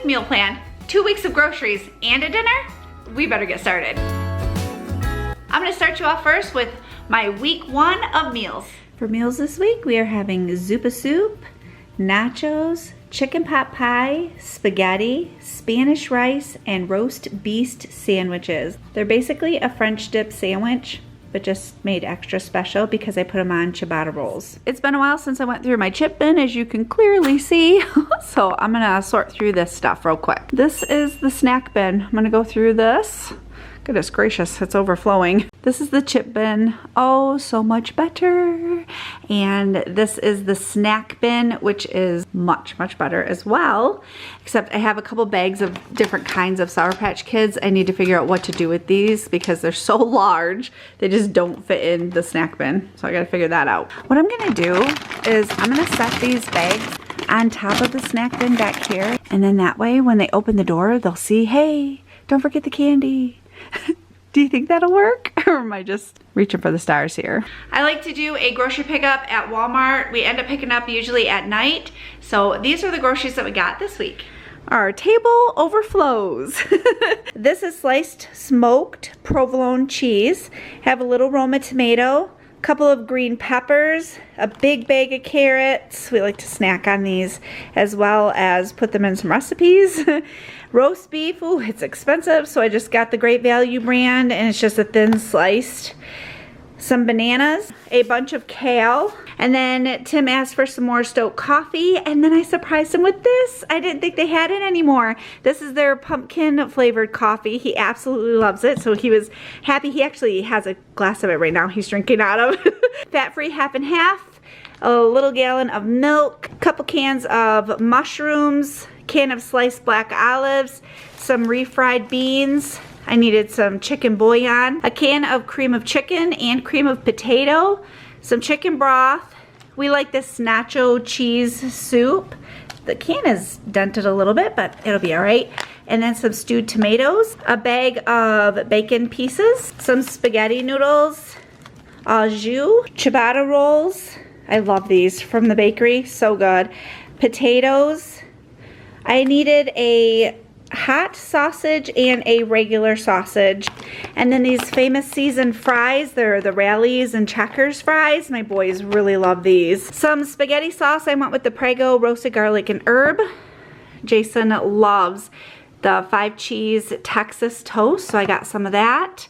2-week meal plan, 2 weeks of groceries, and a dinner? We better get started. I'm gonna start you off first with my week 1 of meals. For meals this week, we are having zuppa soup, nachos, chicken pot pie, spaghetti, Spanish rice, and roast beast sandwiches. They're basically a French dip sandwich, but just made extra special because I put them on ciabatta rolls. It's been a while since I went through my chip bin, as you can clearly see. So I'm gonna sort through this stuff real quick. This is the snack bin. I'm gonna go through this. Goodness gracious, it's overflowing. This is the chip bin. Oh, so much better. And this is the snack bin, which is much, much better as well. Except I have a couple bags of different kinds of Sour Patch Kids. I need to figure out what to do with these because they're so large. They just don't fit in the snack bin. So I gotta figure that out. What I'm gonna do is I'm gonna set these bags on top of the snack bin back here. And then that way, when they open the door, they'll see, hey, don't forget the candy. Do you think that'll work? Or am I just reaching for the stars here? I like to do a grocery pickup at Walmart. We end up picking up usually at night. So these are the groceries that we got this week. Our table overflows. This is sliced smoked provolone cheese. Have a little Roma tomato, couple of green peppers, a big bag of carrots. We like to snack on these as well as put them in some recipes. Roast beef, ooh, it's expensive, so I just got the Great Value brand and it's just a thin sliced. Some bananas, a bunch of kale, and then Tim asked for some more Stoke coffee, and then I surprised him with this. I didn't think they had it anymore. This is their pumpkin flavored coffee. He absolutely loves it, so he was happy. He actually has a glass of it right now he's drinking out of. Fat-free half and half, a little gallon of milk, a couple cans of mushrooms, can of sliced black olives, some refried beans. I needed some chicken bouillon, a can of cream of chicken and cream of potato, some chicken broth. We like this nacho cheese soup. The can is dented a little bit, but it'll be all right. And then some stewed tomatoes, a bag of bacon pieces, some spaghetti noodles, au jus, ciabatta rolls. I love these from the bakery, so good. Potatoes. I needed a hot sausage and a regular sausage. And then these famous seasoned fries, they're the Rallies and Checkers fries. My boys really love these. Some spaghetti sauce. I went with the Prego roasted garlic and herb. Jason loves the 5 cheese Texas toast, so I got some of that.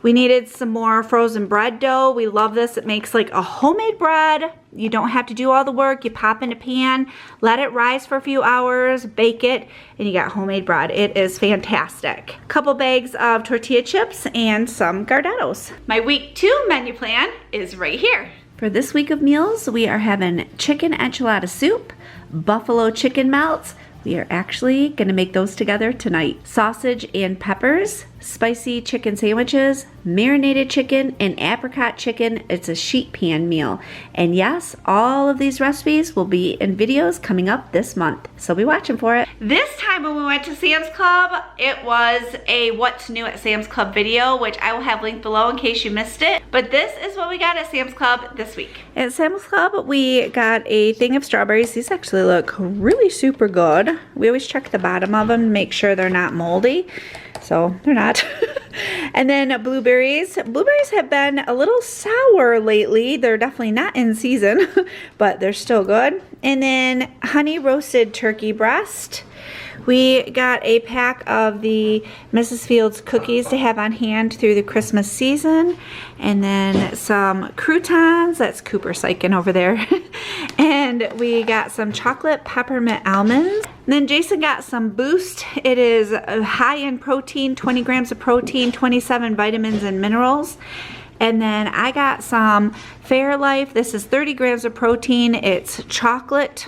We needed some more frozen bread dough. We love this. It makes like a homemade bread. You don't have to do all the work. You pop in a pan, let it rise for a few hours, bake it, and you got homemade bread. It is fantastic. Couple bags of tortilla chips and some Gardettos. My week 2 menu plan is right here. For this week of meals, we are having chicken enchilada soup, buffalo chicken melts. We are actually gonna make those together tonight. Sausage and peppers, spicy chicken sandwiches, marinated chicken, and apricot chicken. It's a sheet pan meal. And yes, all of these recipes will be in videos coming up this month, so be watching for it. This time when we went to Sam's Club, it was a what's new at Sam's Club video, which I will have linked below in case you missed it. But this is what we got at Sam's Club this week. At Sam's Club, we got a thing of strawberries. These actually look really super good. We always check the bottom of them to make sure they're not moldy. So they're not. And then blueberries. Blueberries have been a little sour lately. They're definitely not in season, but they're still good. And then honey roasted turkey breast. We got a pack of the Mrs. Fields cookies to have on hand through the Christmas season. And then some croutons. That's Cooper Sykin over there. And we got some chocolate peppermint almonds. And then Jason got some Boost. It is high in protein, 20 grams of protein, 27 vitamins and minerals. And then I got some Fairlife. This is 30 grams of protein. It's chocolate.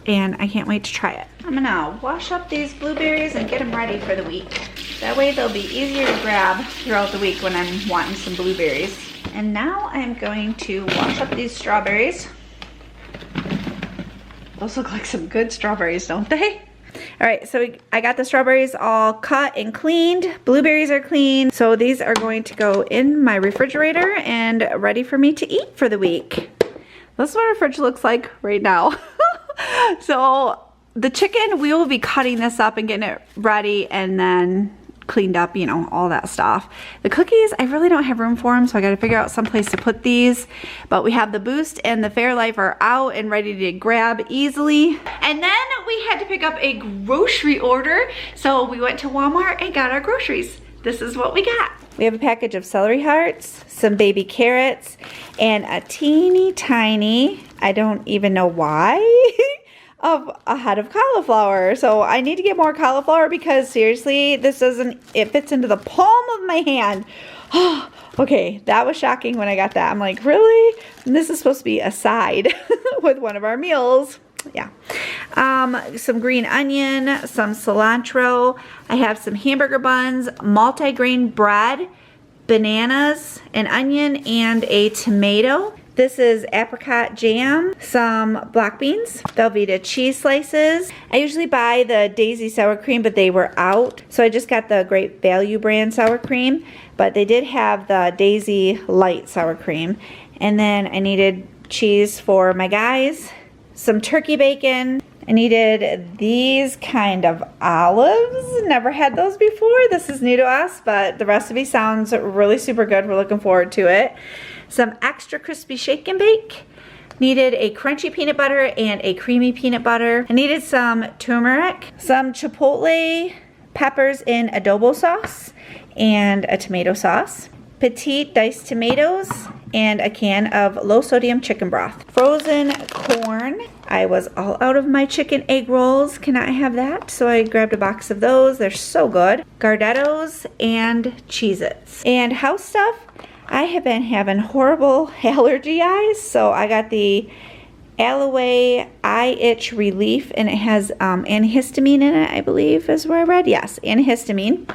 And I can't wait to try it. I'm gonna wash up these blueberries and get them ready for the week. That way they'll be easier to grab throughout the week when I'm wanting some blueberries. And now I'm going to wash up these strawberries. Those look like some good strawberries, don't they? All right, so I got the strawberries all cut and cleaned. Blueberries are clean. So these are going to go in my refrigerator and ready for me to eat for the week. This is what our fridge looks like right now. So the chicken, we will be cutting this up and getting it ready and then cleaned up, you know, all that stuff. The cookies, I really don't have room for them, so I got to figure out some place to put these. But we have the Boost and the Fairlife are out and ready to grab easily. And then we had to pick up a grocery order, so we went to Walmart and got our groceries. This is what we got. We have a package of celery hearts, some baby carrots, and a teeny tiny, I don't even know why, of a head of cauliflower. So I need to get more cauliflower because seriously, this doesn't, it fits into the palm of my hand. Okay, that was shocking when I got that. I'm like, really? And this is supposed to be a side with one of our meals. Yeah. Some green onion, some cilantro. I have some hamburger buns, multigrain bread, bananas, an onion, and a tomato. This is apricot jam, some black beans, Velveeta cheese slices. I usually buy the Daisy sour cream, but they were out. So I just got the Great Value brand sour cream, but they did have the Daisy light sour cream. And then I needed cheese for my guys, some turkey bacon. I needed these kind of olives. Never had those before. This is new to us, but the recipe sounds really super good. We're looking forward to it. Some extra crispy shake and bake. Needed a crunchy peanut butter and a creamy peanut butter. I needed some turmeric, some chipotle peppers in adobo sauce, and a tomato sauce. Petite diced tomatoes, and a can of low sodium chicken broth. Frozen corn. I was all out of my chicken egg rolls. Cannot have that, so I grabbed a box of those. They're so good. Gardettos and Cheez-Its. And house stuff. I have been having horrible allergy eyes, so I got the Aloe Eye Itch Relief, and it has antihistamine in it, I believe is where I read. Yes, antihistamine.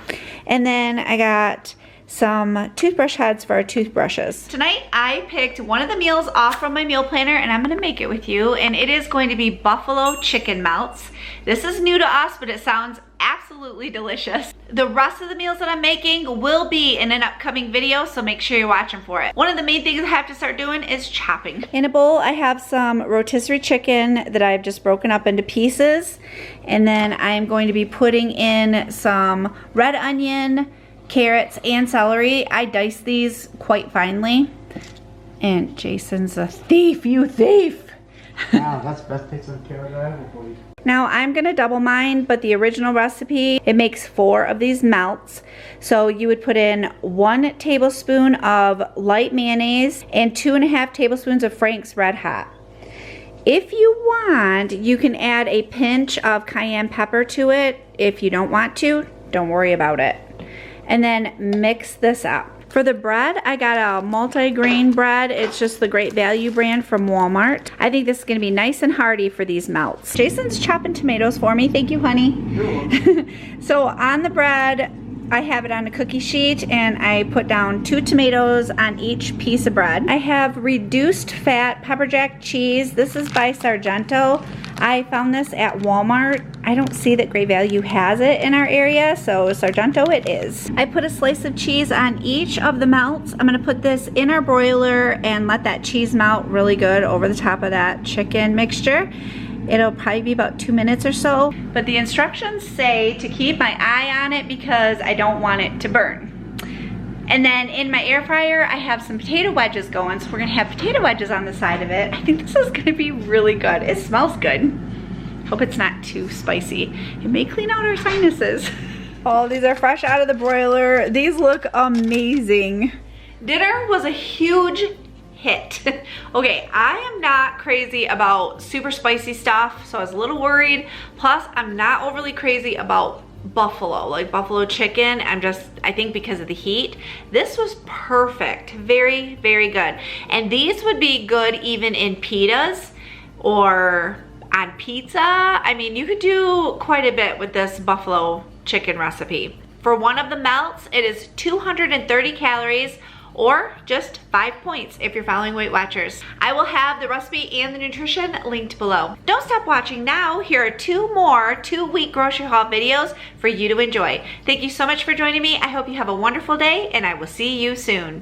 And then I got some toothbrush heads for our toothbrushes. Tonight I picked one of the meals off from my meal planner and I'm gonna make it with you, and it is going to be buffalo chicken melts. This is new to us, but it sounds absolutely delicious. The rest of the meals that I'm making will be in an upcoming video, so make sure you're watching for it. One of the main things I have to start doing is chopping. In a bowl I have some rotisserie chicken that I've just broken up into pieces, and then I'm going to be putting in some red onion, carrots, and celery. I dice these quite finely. And Jason's a thief, you thief! Wow, that's the best piece of carrot I ever believe. Now I'm gonna double mine, but the original recipe, it makes 4 of these melts. So you would put in 1 tablespoon of light mayonnaise and 2.5 tablespoons of Frank's RedHot. If you want, you can add a pinch of cayenne pepper to it. If you don't want to, don't worry about it. And then mix this up. For the bread, I got a multigrain bread. It's just the Great Value brand from Walmart. I think this is gonna be nice and hearty for these melts. Jason's chopping tomatoes for me. Thank you, honey. So on the bread, I have it on a cookie sheet and I put down 2 tomatoes on each piece of bread. I have reduced fat pepper jack cheese. This is by Sargento. I found this at Walmart. I don't see that Great Value has it in our area, so Sargento it is. I put a slice of cheese on each of the melts. I'm gonna put this in our broiler and let that cheese melt really good over the top of that chicken mixture. It'll probably be about 2 minutes or so. But the instructions say to keep my eye on it because I don't want it to burn. And then in my air fryer, I have some potato wedges going. So we're gonna have potato wedges on the side of it. I think this is gonna be really good. It smells good. Hope it's not too spicy. It may clean out our sinuses. Oh, these are fresh out of the broiler. These look amazing. Dinner was a huge hit. Okay, I am not crazy about super spicy stuff, so I was a little worried. Plus, I'm not overly crazy about buffalo, like buffalo chicken. I think because of the heat. This was perfect. Very, very good. And these would be good even in pitas or on pizza. I mean, you could do quite a bit with this buffalo chicken recipe. For one of the melts, it is 230 calories, or just 5 points if you're following Weight Watchers. I will have the recipe and the nutrition linked below. Don't stop watching now. Here are 2 more 2-week grocery haul videos for you to enjoy. Thank you so much for joining me. I hope you have a wonderful day, and I will see you soon.